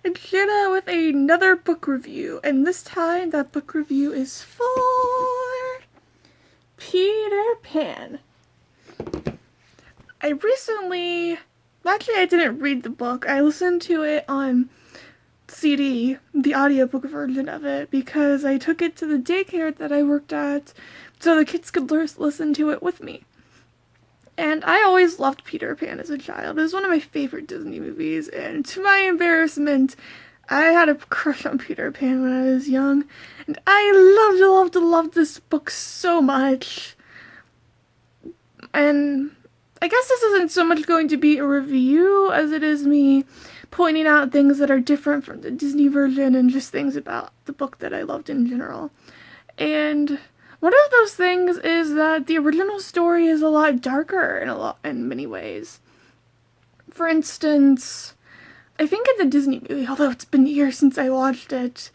It's Jenna with another book review, and this time that book review is for Peter Pan. I didn't read the book. I listened to it on CD, the audiobook version of it, because I took it to the daycare that I worked at so the kids could listen to it with me. And I always loved Peter Pan as a child. It was one of my favorite Disney movies, and to my embarrassment, I had a crush on Peter Pan when I was young, and I loved this book so much. And I guess this isn't so much going to be a review as it is me pointing out things that are different from the Disney version and just things about the book that I loved in general. And one of those things is that the original story is a lot darker in many ways. For instance, I think in the Disney movie, although it's been years since I watched it,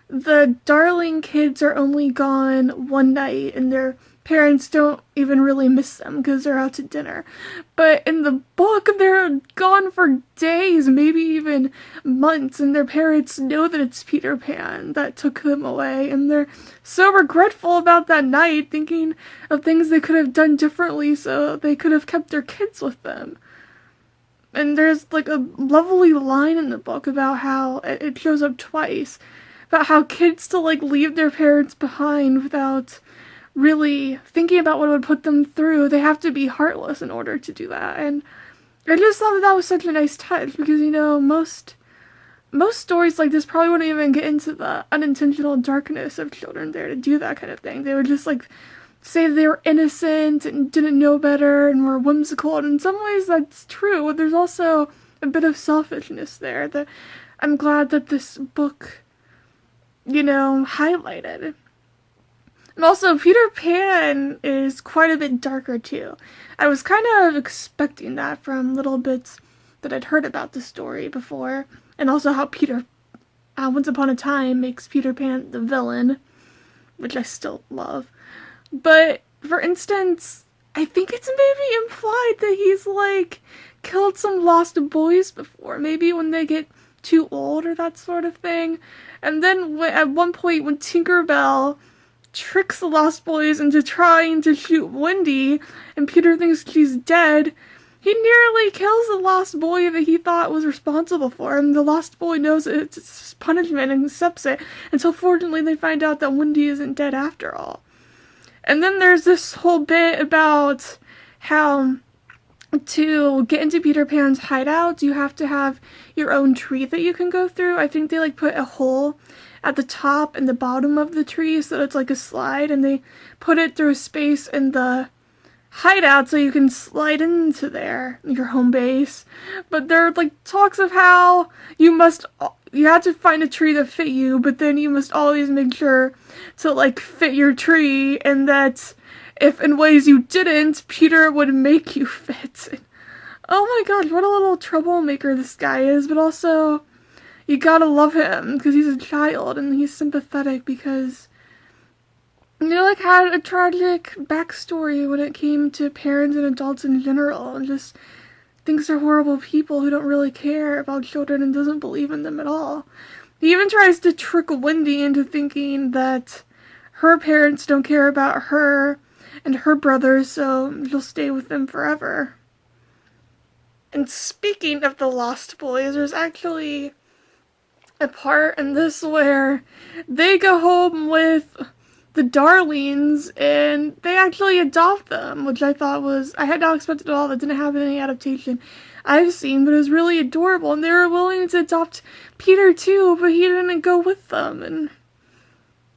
the darling kids are only gone one night and their parents don't even really miss them because they're out to dinner. But in the book, they're gone for days, maybe even months, and their parents know that it's Peter Pan that took them away, and they're so regretful about that night, thinking of things they could have done differently so they could have kept their kids with them. And there's like a lovely line in the book about how it shows up twice, about how kids still like leave their parents behind without really thinking about what it would put them through. They have to be heartless in order to do that. And I just thought that was such a nice touch because, most stories like this probably wouldn't even get into the unintentional darkness of children there to do that kind of thing. They would just like say they were innocent and didn't know better and were whimsical. And in some ways that's true, but there's also a bit of selfishness there that I'm glad that this book, highlighted. And also, Peter Pan is quite a bit darker, too. I was kind of expecting that from little bits that I'd heard about the story before, and also how Peter, Once Upon a Time, makes Peter Pan the villain, which I still love. But, for instance, I think it's maybe implied that he's, killed some lost boys before, maybe when they get too old or that sort of thing. And then, at one point, when Tinkerbell tricks the Lost Boys into trying to shoot Wendy, and Peter thinks she's dead, he nearly kills the Lost Boy that he thought was responsible for him. The Lost Boy knows it's his punishment and accepts it, until fortunately they find out that Wendy isn't dead after all. And then there's this whole bit about how to get into Peter Pan's hideout, you have to have your own tree that you can go through. I think they put a hole at the top and the bottom of the tree so it's like a slide, and they put it through a space in the hideout so you can slide into your home base. But there are talks of how you have to find a tree that fit you, but then you must always make sure to fit your tree, and that if in ways you didn't, Peter would make you fit. Oh my god, what a little troublemaker this guy is, but also you gotta love him because he's a child and he's sympathetic because had a tragic backstory when it came to parents and adults in general, and just thinks they're horrible people who don't really care about children and doesn't believe in them at all. He even tries to trick Wendy into thinking that her parents don't care about her and her brothers, so she'll stay with them forever. And speaking of the Lost Boys, there's actually a part in this where they go home with the Darlings and they actually adopt them, which I had not expected at all. That didn't have any adaptation I've seen, but it was really adorable, and they were willing to adopt Peter too, but he didn't go with them,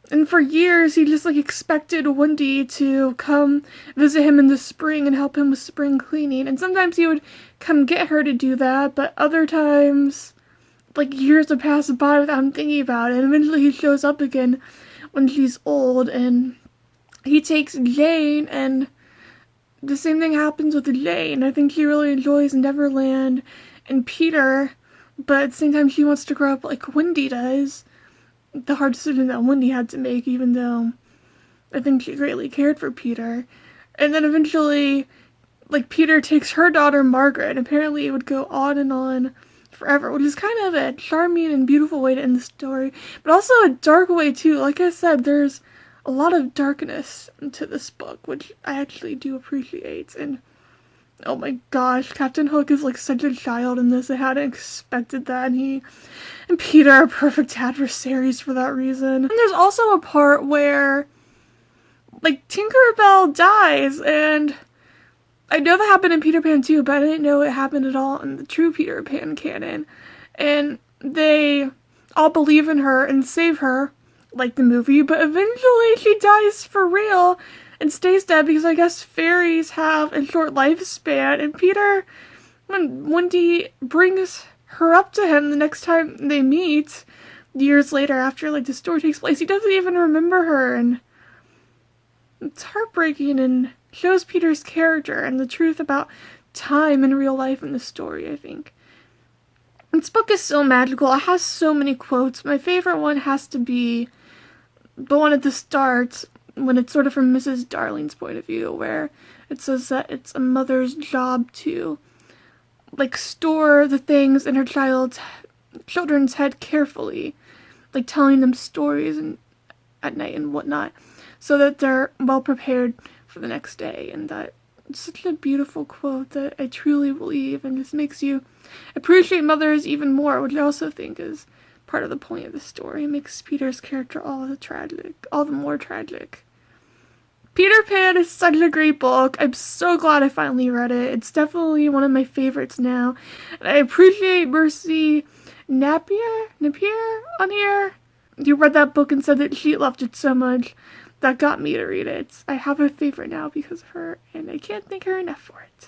and for years he just expected Wendy to come visit him in the spring and help him with spring cleaning, and sometimes he would come get her to do that, but other times years would pass by without him thinking about it, and eventually he shows up again when she's old, and he takes Jane, and the same thing happens with Jane. I think she really enjoys Neverland and Peter, but at the same time she wants to grow up like Wendy does. The hard decision that Wendy had to make, even though I think she greatly cared for Peter. And then eventually, Peter takes her daughter Margaret, and apparently it would go on and on forever, which is kind of a charming and beautiful way to end the story, but also a dark way too. Like I said, there's a lot of darkness to this book, which I actually do appreciate. And oh my gosh, Captain Hook is like such a child in this. I hadn't expected that. And he and Peter are perfect adversaries for that reason. And there's also a part where like Tinkerbell dies, and I know that happened in Peter Pan too, but I didn't know it happened at all in the true Peter Pan canon. And they all believe in her and save her, like the movie, but eventually she dies for real and stays dead because I guess fairies have a short lifespan. And Peter, when Wendy brings her up to him the next time they meet, years later after like the story takes place, he doesn't even remember her, and it's heartbreaking and shows Peter's character and the truth about time and real life in the story, I think. This book is so magical. It has so many quotes. My favorite one has to be the one at the start, when it's sort of from Mrs. Darling's point of view, where it says that it's a mother's job to like store the things in her children's head carefully, like telling them stories and at night and whatnot, so that they're well prepared for the next day. And that it's such a beautiful quote that I truly believe, and just makes you appreciate mothers even more, which I also think is part of the point of the story. It makes Peter's character all the more tragic. Peter Pan is such a great book. I'm so glad I finally read it. It's definitely one of my favorites now. And I appreciate Mercy Napier on here. You read that book and said that she loved it so much. That got me to read it. I have a favorite now because of her, and I can't thank her enough for it.